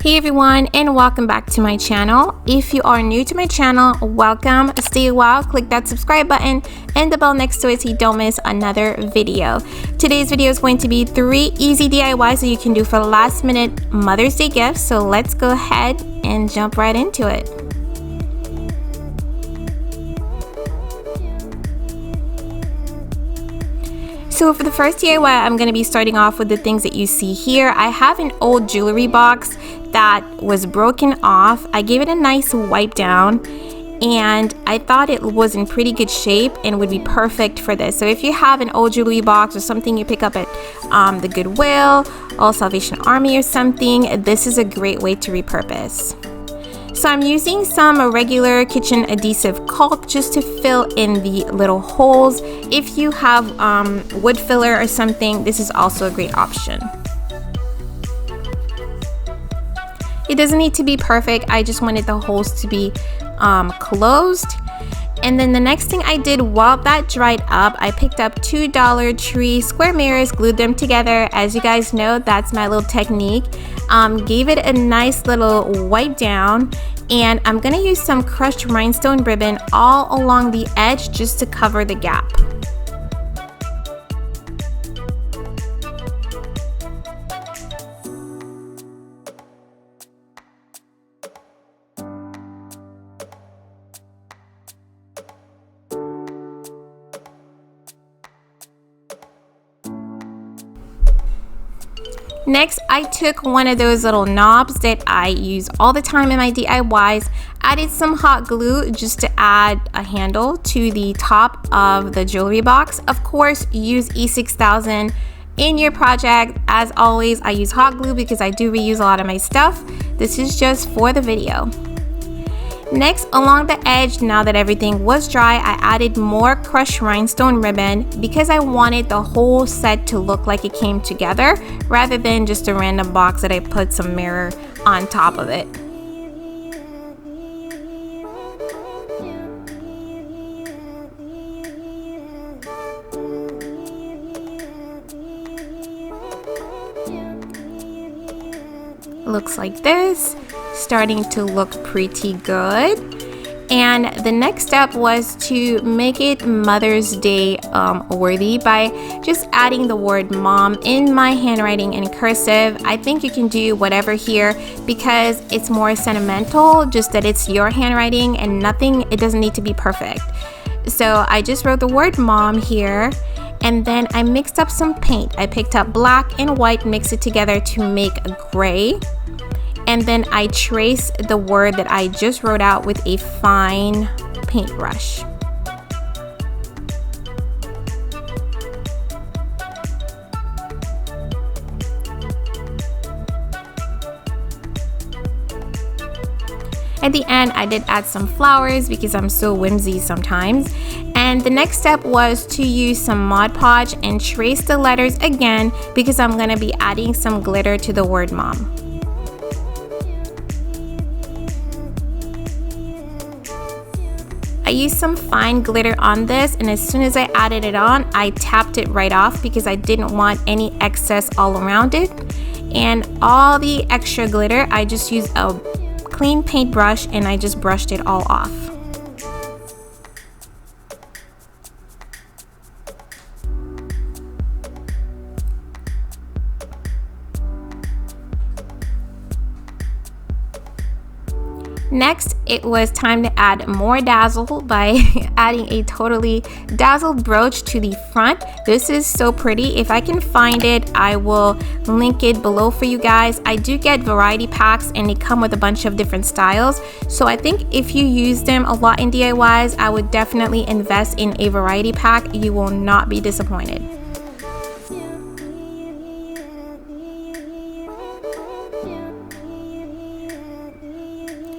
Hey everyone, and welcome back to my channel. If you are new to my channel, welcome. Stay a while, click that subscribe button and the bell next to it so you don't miss another video. Today's video is going to be 3 easy DIYs that you can do for last minute Mother's Day gifts. So let's go ahead and jump right into it. So for the first DIY, I'm going to be starting off with the things that you see here. I have an old jewelry box that was broken off. I gave it a nice wipe down and I thought it was in pretty good shape and would be perfect for this. So if you have an old jewelry box or something you pick up at the Goodwill or Salvation Army or something, this is a great way to repurpose. So I'm using some regular kitchen adhesive caulk just to fill in the little holes. If you have wood filler or something, this is also a great option. It doesn't need to be perfect. I just wanted the holes to be closed. And then the next thing I did while that dried up, I picked up 2 Dollar Tree square mirrors, glued them together. As you guys know, that's my little technique. Gave it a nice little wipe down, and I'm gonna use some crushed rhinestone ribbon all along the edge just to cover the gap. Next, I took one of those little knobs that I use all the time in my DIYs, added some hot glue just to add a handle to the top of the jewelry box. Of course, use E6000 in your project. As always, I use hot glue because I do reuse a lot of my stuff. This is just for the video. Next, along the edge, now that everything was dry, I added more crushed rhinestone ribbon because I wanted the whole set to look like it came together rather than just a random box that I put some mirror on top of it. Looks like this. Starting to look pretty good. And the next step was to make it Mother's Day worthy by just adding the word mom in my handwriting in cursive. I think you can do whatever here because it's more sentimental, just that it's your handwriting and it doesn't need to be perfect. So I just wrote the word mom here, and then I mixed up some paint. I picked up black and white, mixed it together to make a gray. And then I trace the word that I just wrote out with a fine paintbrush. At the end, I did add some flowers because I'm so whimsy sometimes. And the next step was to use some Mod Podge and trace the letters again because I'm gonna be adding some glitter to the word mom. I used some fine glitter on this, and as soon as I added it on, I tapped it right off because I didn't want any excess all around it. And all the extra glitter, I just used a clean paintbrush and I just brushed it all off. Next, it was time to add more dazzle by adding a totally dazzled brooch to the front. This is so pretty. If I can find it, I will link it below for you guys. I do get variety packs and they come with a bunch of different styles. So I think if you use them a lot in DIYs, I would definitely invest in a variety pack. You will not be disappointed.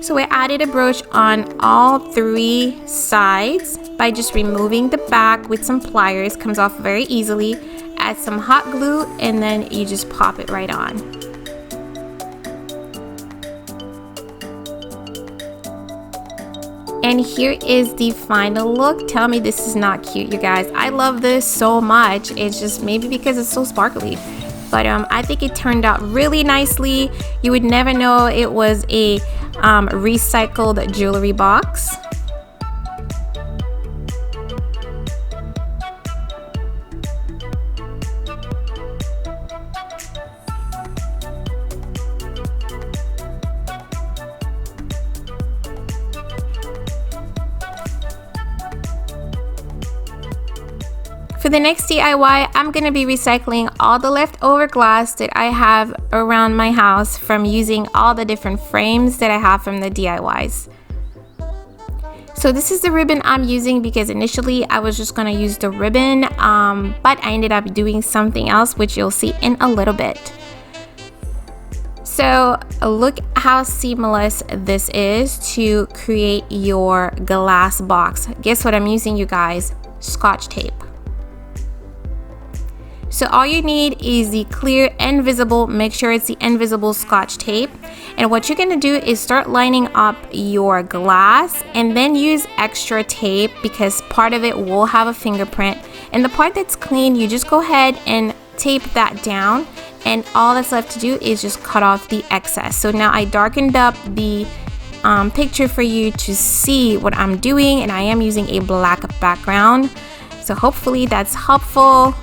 So I added a brooch on all 3 sides by just removing the back with some pliers. Comes off very easily. Add some hot glue and then you just pop it right on. And here is the final look. Tell me this is not cute, you guys. I love this so much. It's just maybe because it's so sparkly. but I think it turned out really nicely. You would never know it was a recycled jewelry box. For the next DIY, I'm going to be recycling all the leftover glass that I have around my house from using all the different frames that I have from the DIYs. So this is the ribbon I'm using because initially I was just going to use the ribbon, but I ended up doing something else, which you'll see in a little bit. So look how seamless this is to create your glass box. Guess what I'm using, you guys? Scotch tape. So all you need is the clear and visible, make sure it's the invisible Scotch tape. And what you're gonna do is start lining up your glass and then use extra tape because part of it will have a fingerprint. And the part that's clean, you just go ahead and tape that down, and all that's left to do is just cut off the excess. So now I darkened up the picture for you to see what I'm doing, and I am using a black background. So hopefully that's helpful.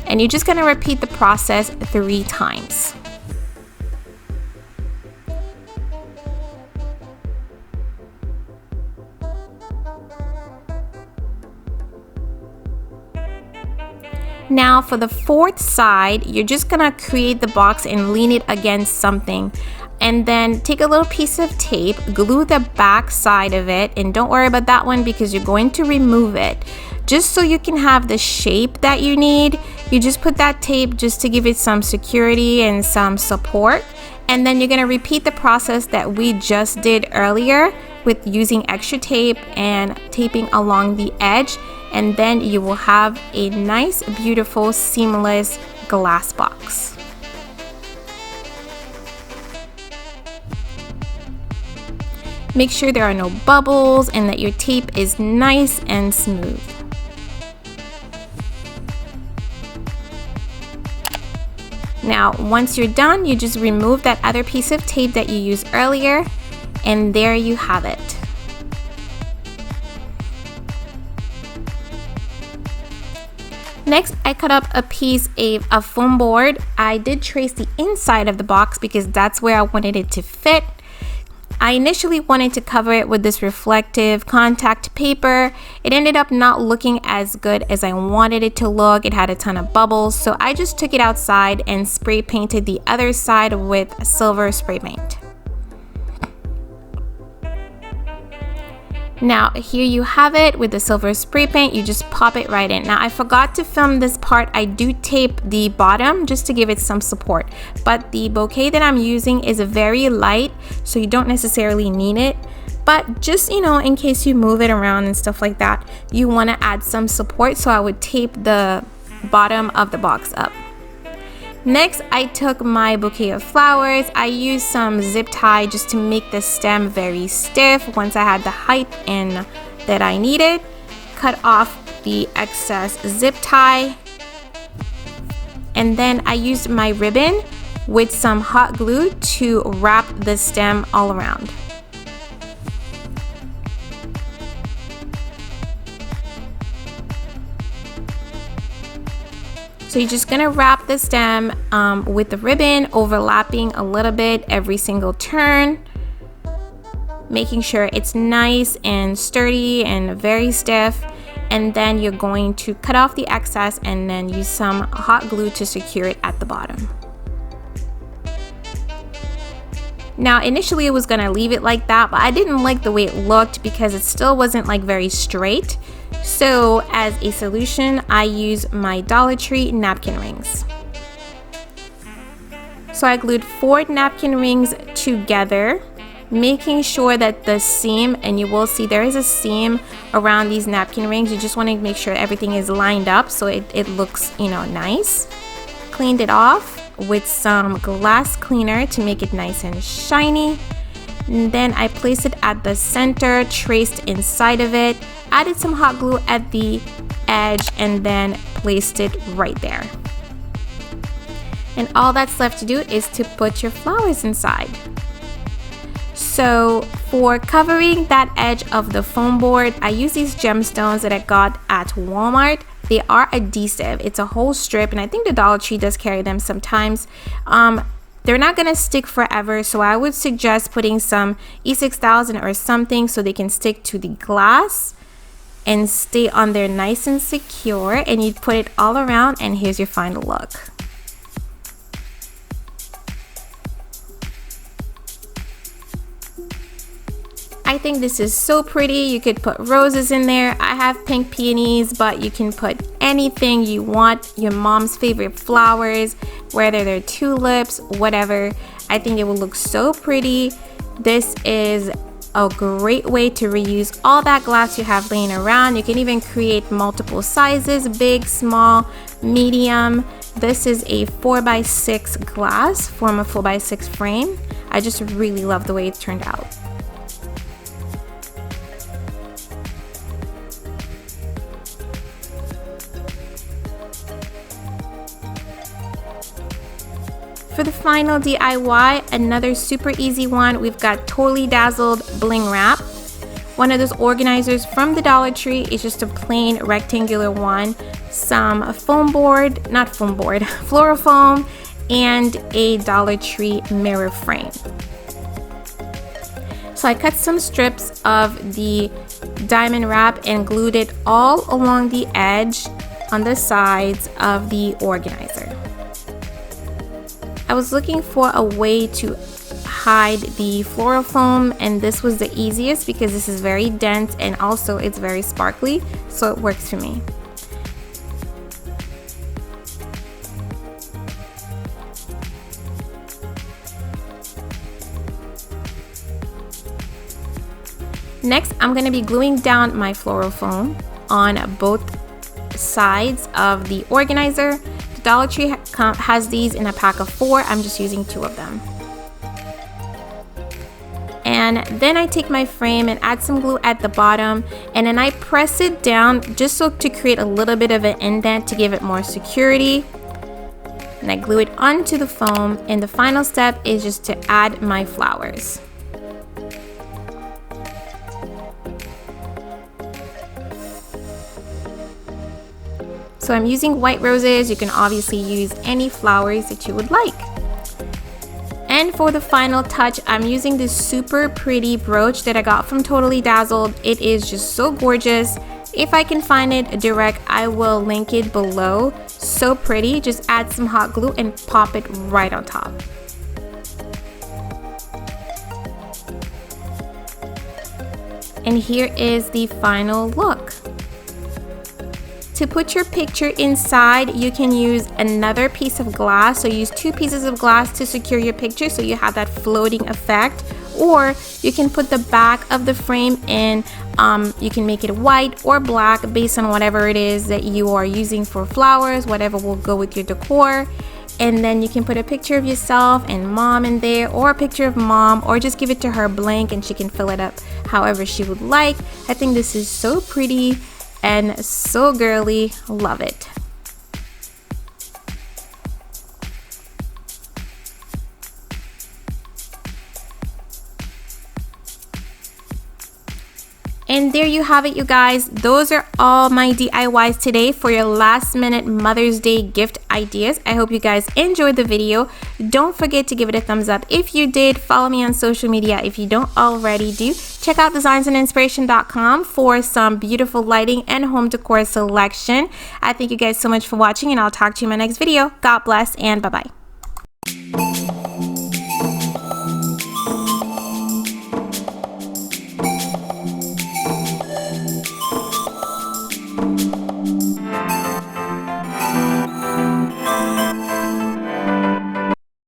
And you're just going to repeat the process 3 times. Now for the 4th side, you're just going to create the box and lean it against something. And then take a little piece of tape, glue the back side of it, and don't worry about that one because you're going to remove it. Just so you can have the shape that you need, you just put that tape just to give it some security and some support. And then you're going to repeat the process that we just did earlier with using extra tape and taping along the edge. And then you will have a nice, beautiful, seamless glass box. Make sure there are no bubbles and that your tape is nice and smooth. Now, once you're done, you just remove that other piece of tape that you used earlier, and there you have it. Next, I cut up a piece of foam board. I did trace the inside of the box because that's where I wanted it to fit. I initially wanted to cover it with this reflective contact paper. It ended up not looking as good as I wanted it to look. It had a ton of bubbles, so I just took it outside and spray painted the other side with silver spray paint. Now here you have it with the silver spray paint. You just pop it right in. Now I forgot to film this part. I do tape the bottom just to give it some support, but the bouquet that I'm using is very light, so you don't necessarily need it, but just, you know, in case you move it around and stuff like that, you want to add some support, so I would tape the bottom of the box up. Next, I took my bouquet of flowers. I used some zip tie just to make the stem very stiff. Once I had the height in that I needed, cut off the excess zip tie. And then I used my ribbon with some hot glue to wrap the stem all around. So you're just gonna wrap the stem with the ribbon, overlapping a little bit every single turn, making sure it's nice and sturdy and very stiff. And then you're going to cut off the excess and then use some hot glue to secure it at the bottom. Now initially I was gonna leave it like that, but I didn't like the way it looked because it still wasn't like very straight. So as a solution, I use my Dollar Tree napkin rings. So I glued 4 napkin rings together, making sure that the seam, and you will see there is a seam around these napkin rings. You just want to make sure everything is lined up so it looks, you know, nice. Cleaned it off with some glass cleaner to make it nice and shiny. And then I placed it at the center, traced inside of it, added some hot glue at the edge, and then placed it right there. And all that's left to do is to put your flowers inside. So for covering that edge of the foam board, I use these gemstones that I got at Walmart. They are adhesive. It's a whole strip, and I think the Dollar Tree does carry them sometimes. They're not gonna stick forever, so I would suggest putting some E6000 or something so they can stick to the glass and stay on there nice and secure. And you put it all around, and here's your final look. I think this is so pretty. You could put roses in there. I have pink peonies, but you can put anything you want, your mom's favorite flowers, whether they're tulips, whatever. I think it will look so pretty. This is a great way to reuse all that glass you have laying around. You can even create multiple sizes, big, small, medium. This is a 4x6 glass from a 4x6 frame. I just really love the way it turned out. For the final DIY, another super easy one, we've got Totally Dazzled Bling Wrap. One of those organizers from the Dollar Tree is just a plain rectangular one, some foam board, not foam board, floral foam, and a Dollar Tree mirror frame. So I cut some strips of the diamond wrap and glued it all along the edge on the sides of the organizer. I was looking for a way to hide the floral foam, and this was the easiest because this is very dense and also it's very sparkly, so it works for me. Next, I'm going to be gluing down my floral foam on both sides of the organizer. The Dollar Tree has these in a pack of 4. I'm just using 2 of them. And then I take my frame and add some glue at the bottom, and then I press it down just so to create a little bit of an indent to give it more security. And I glue it onto the foam, and the final step is just to add my flowers. So I'm using white roses. You can obviously use any flowers that you would like. And for the final touch, I'm using this super pretty brooch that I got from Totally Dazzled. It is just so gorgeous. If I can find it direct, I will link it below. So pretty. Just add some hot glue and pop it right on top. And here is the final look. To put your picture inside, you can use another piece of glass. So use 2 pieces of glass to secure your picture so you have that floating effect. Or you can put the back of the frame in. You can make it white or black based on whatever it is that you are using for flowers, whatever will go with your decor. And then you can put a picture of yourself and mom in there, or a picture of mom, or just give it to her blank and she can fill it up however she would like. I think this is so pretty and so girly. Love it. And there you have it, you guys. Those are all my DIYs today for your last minute Mother's Day gift ideas. I hope you guys enjoyed the video. Don't forget to give it a thumbs up if you did. Follow me on social media if you don't already do. Check out designsandinspiration.com for some beautiful lighting and home decor selection. I thank you guys so much for watching, and I'll talk to you in my next video. God bless, and bye-bye.